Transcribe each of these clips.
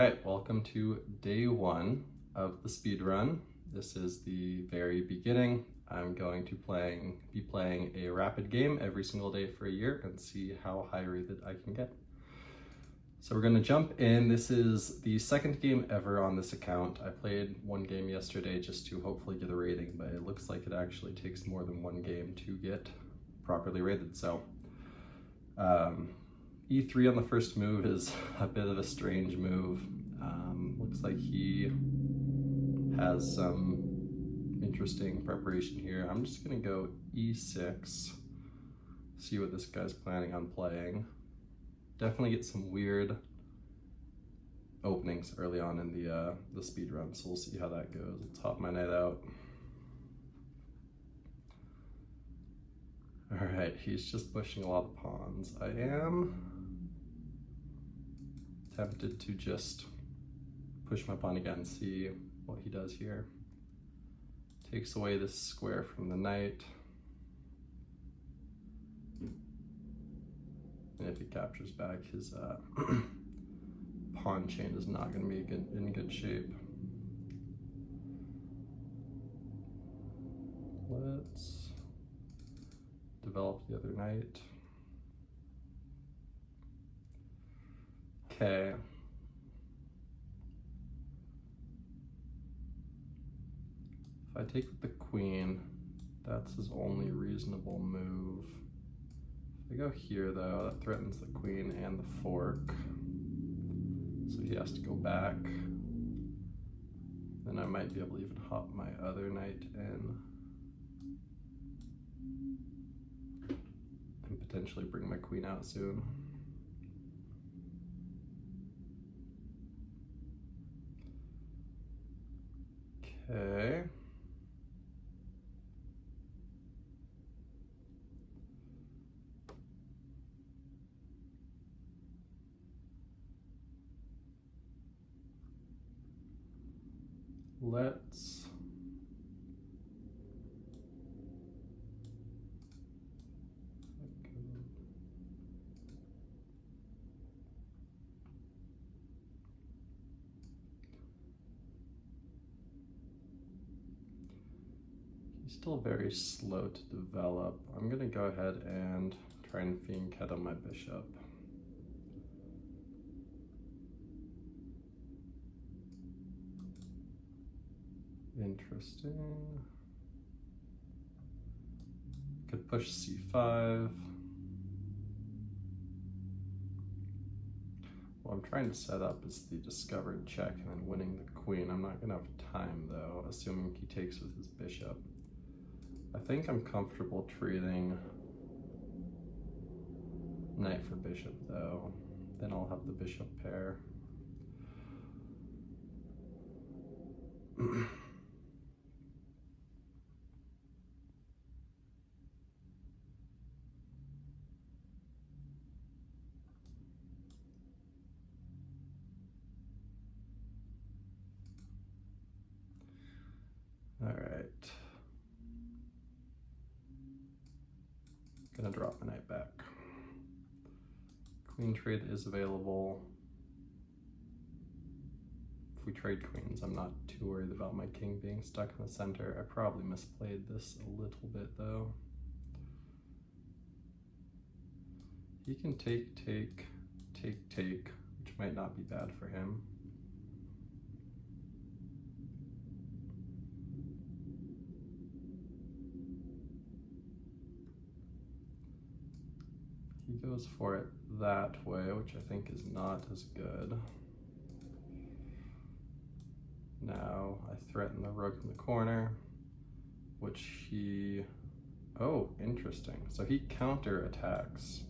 right, welcome to day one of the speed run. This is the very beginning. I'm going to be playing a rapid game every single day for a year and see how high rated I can get. So we're going to jump in. This is the second game ever on this account. I played one game yesterday just to hopefully get a rating, but it looks like it actually takes more than one game to get properly rated. So E3 on the first move is a bit of a strange move. Looks like he has some interesting preparation here. I'm just gonna go E6, see what this guy's planning on playing. Definitely get some weird openings early on in the speed run, so we'll see how that goes. Let's hop my knight out. All right, he's just pushing a lot of pawns. I am tempted to just push my pawn again, see what he does here. Takes away this square from the knight. And if he captures back, his pawn chain is not going to be in good shape. Let's develop the other knight. Okay. If I take with the queen, that's his only reasonable move. If I go here though, that threatens the queen and the fork. So he has to go back. Then I might be able to even hop my other knight in. And potentially bring my queen out soon. Okay. Let's He's still very slow to develop. I'm gonna go ahead and try and fiend kettle my bishop. Interesting. Could push c5. What I'm trying to set up is the discovered check and then winning the queen. I'm not gonna have time though, assuming he takes with his bishop. I think I'm comfortable trading knight for bishop though. Then I'll have the bishop pair. All right. Gonna drop my knight back. Queen trade is available. If we trade queens, I'm not too worried about my king being stuck in the center. I probably misplayed this a little bit though. He can take, which might not be bad for him. He goes for it that way, which I think is not as good. Now I threaten the rook in the corner, which he, oh, interesting. So he counterattacks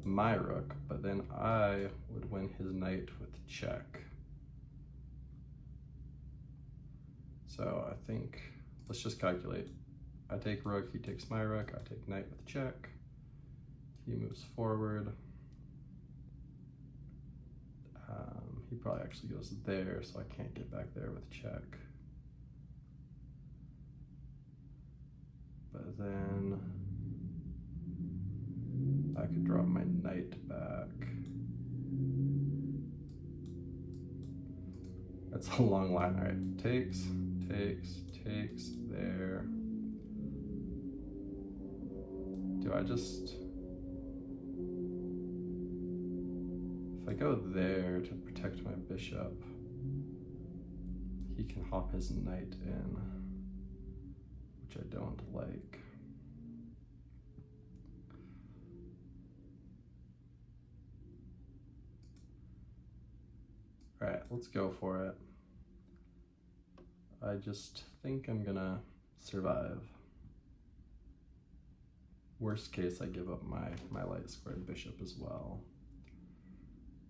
my rook, but then I would win his knight with check. So I think, let's just calculate. I take rook, he takes my rook, I take knight with check. He moves forward. He probably actually goes there, so I can't get back there with check. But then I could drop my knight back. It's a long line. All right, takes, there. Do I just... If I go there to protect my bishop, he can hop his knight in, which I don't like. All right, let's go for it. I just think I'm gonna survive. Worst case, I give up my light squared bishop as well.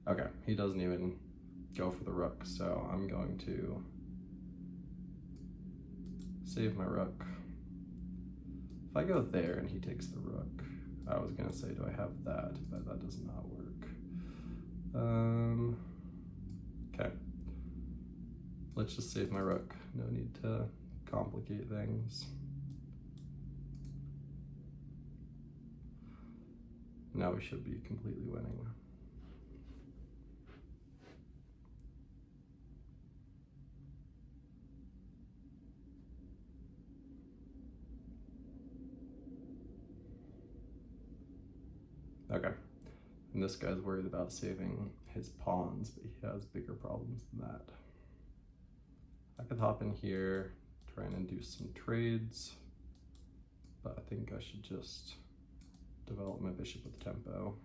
Okay, he doesn't even go for the rook, so I'm going to save my rook. If I go there and he takes the rook, I was gonna say, do I have that? But that does not work. Okay. Let's just save my rook. No need to complicate things. Now we should be completely winning. Okay, and this guy's worried about saving his pawns, but he has bigger problems than that. I could hop in here, try and induce some trades, but I think I should just develop my bishop with tempo.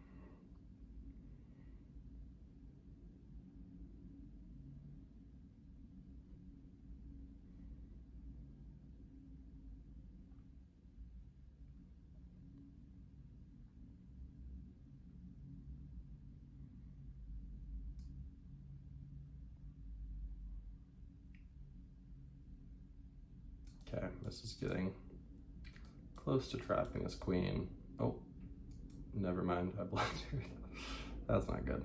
Okay, this is getting close to trapping his queen. Oh, never mind, I blundered. That's not good.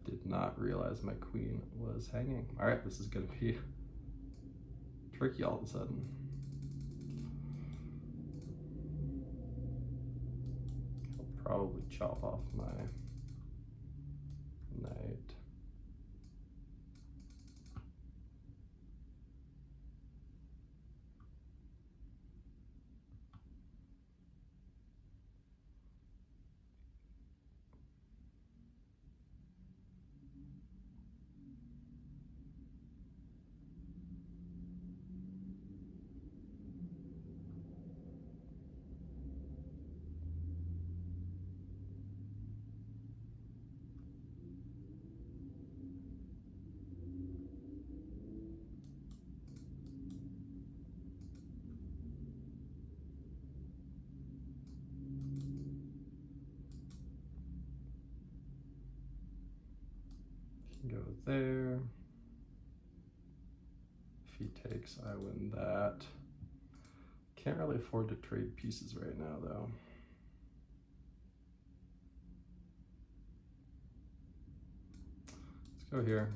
Did not realize my queen was hanging. All right, this is gonna be tricky all of a sudden. I'll probably chop off my knight. Go there. If he takes, I win that. Can't really afford to trade pieces right now, though. Let's go here.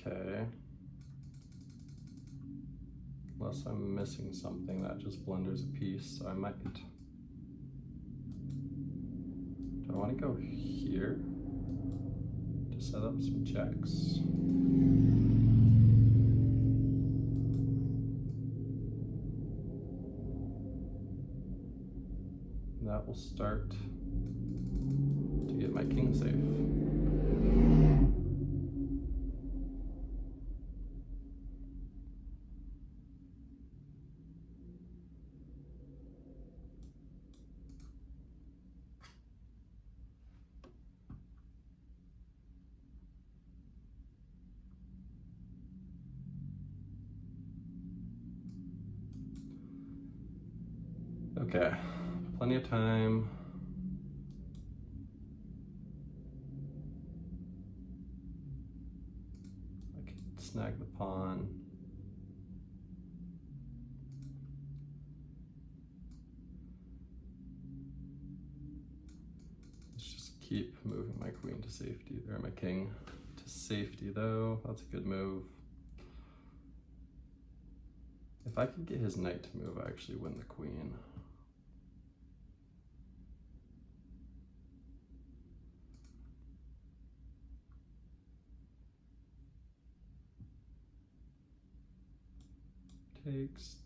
Okay. Unless I'm missing something that just blunders a piece, so I might. Do I want to go here to set up some checks? That will start to get my king safe. Okay, plenty of time. I can snag the pawn. keep moving my queen to safety, or my king to safety though. That's a good move. If I could get his knight to move, I actually win the queen.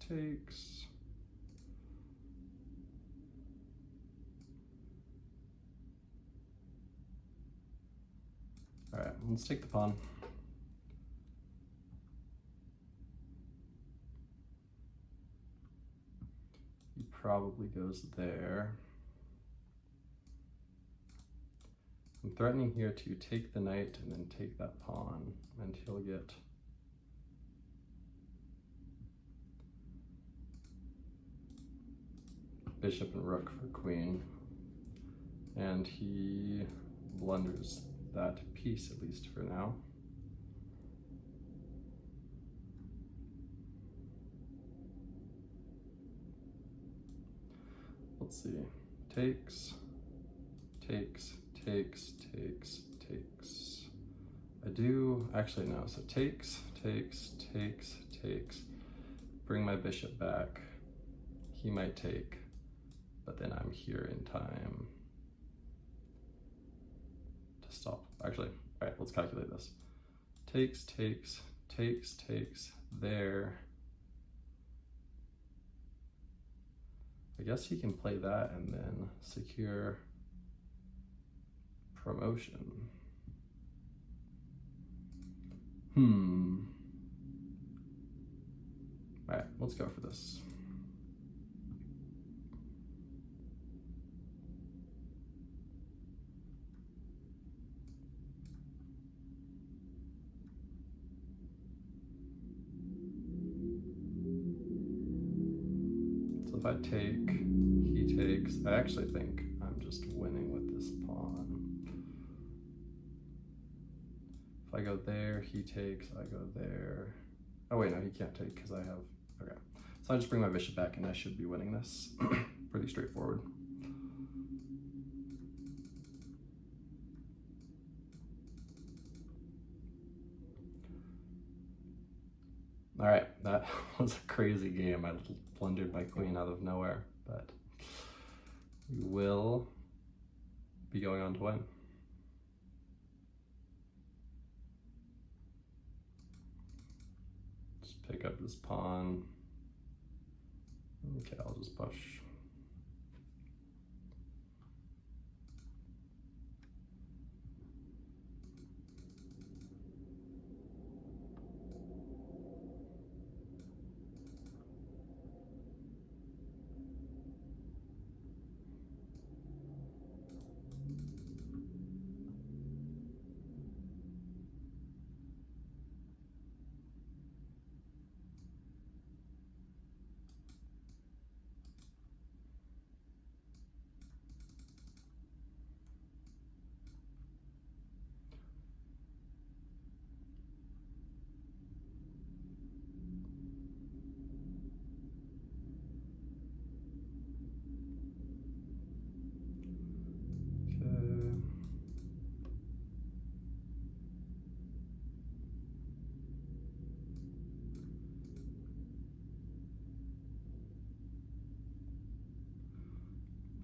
Takes. All right, let's take the pawn. He probably goes there. I'm threatening here to take the knight and then take that pawn, and he'll get bishop and rook for queen, and he blunders that piece, at least for now. Let's see, takes. I do, actually no, so takes. Bring my bishop back. He might take, but then I'm here in time to stop. Actually, all right, let's calculate this. Takes, there. I guess he can play that and then secure promotion. All right, let's go for this. So if I take, he takes, I actually think I'm just winning with this pawn. If I go there, he takes, I go there. Oh wait, no, he can't take because I have, okay. So I just bring my bishop back and I should be winning this. Pretty straightforward. All right, that was a crazy game. I blundered my queen out of nowhere, but we will be going on to win. Just pick up this pawn. Okay, I'll just push.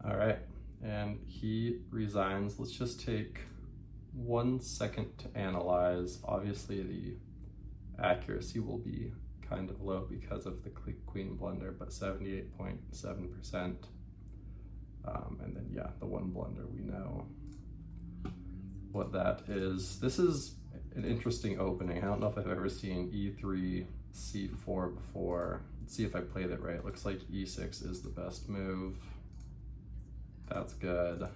All right, and he resigns. Let's just take 1 second to analyze. Obviously the accuracy will be kind of low because of the queen blunder, but 78.7%. And then yeah, the one blunder, we know what that is. This is an interesting opening. I don't know if I've ever seen e3, c4 before. Let's see if I played it right. Looks like e6 is the best move. That's good.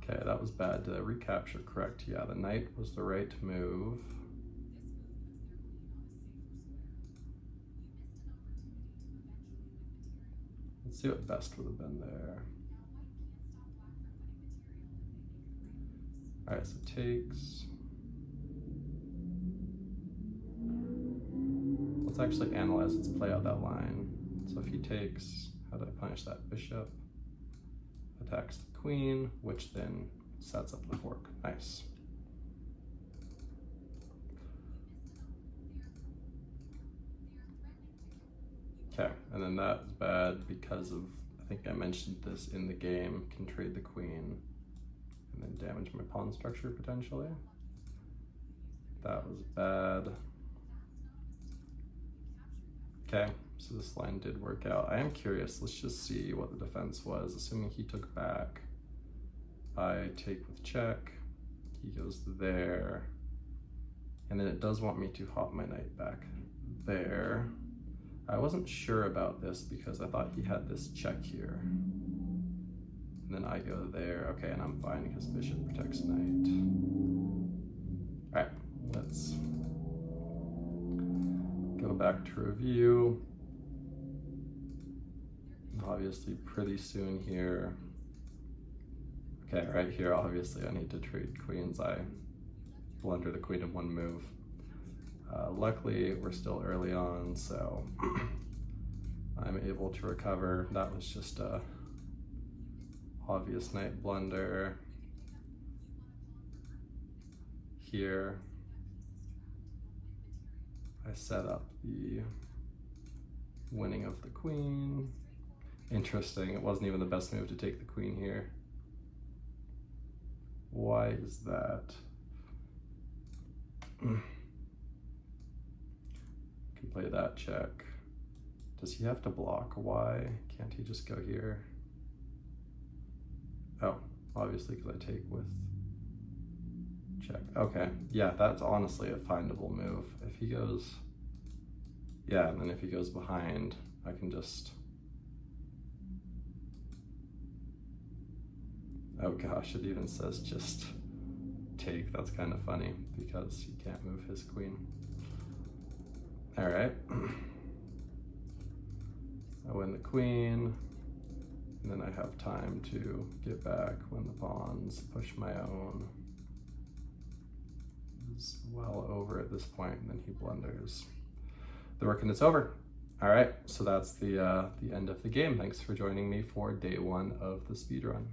Okay, that was bad. Did I recapture correct? Yeah, the knight was the right move. Let's see what best would have been there. All right, so takes. Let's actually analyze, let's play out that line. So if he takes, How do I punish that? Bishop attacks the queen, which then sets up the fork. Nice. Okay, and then that's bad because of, I think I mentioned this in the game, can trade the queen and then damage my pawn structure potentially. That was bad. Okay, so this line did work out. I am curious, let's just see what the defense was. Assuming he took back, I take with check, he goes there, and then it does want me to hop my knight back there. I wasn't sure about this because I thought he had this check here. And then I go there, okay, and I'm fine because bishop protects knight. All right, let's go back to review. Obviously pretty soon here. Okay, right here, obviously I need to trade queens. I blunder the queen in one move. Luckily, we're still early on, so I'm able to recover. That was just a obvious knight blunder. Here, I set up the winning of the queen. Interesting, it wasn't even the best move to take the queen here. Why is that? Can play that check. Does he have to block? Why can't he just go here? Oh, obviously because I take with check. Okay, yeah, that's honestly a findable move. If he goes, yeah, and then if he goes behind, I can just, oh gosh, it even says just take. That's kind of funny because he can't move his queen. All right, I win the queen, and then I have time to get back when the pawns push my own. He's well over at this point, and then he blunders the rook, and it's over. All right, so that's the end of the game. Thanks for joining me for day one of the speedrun.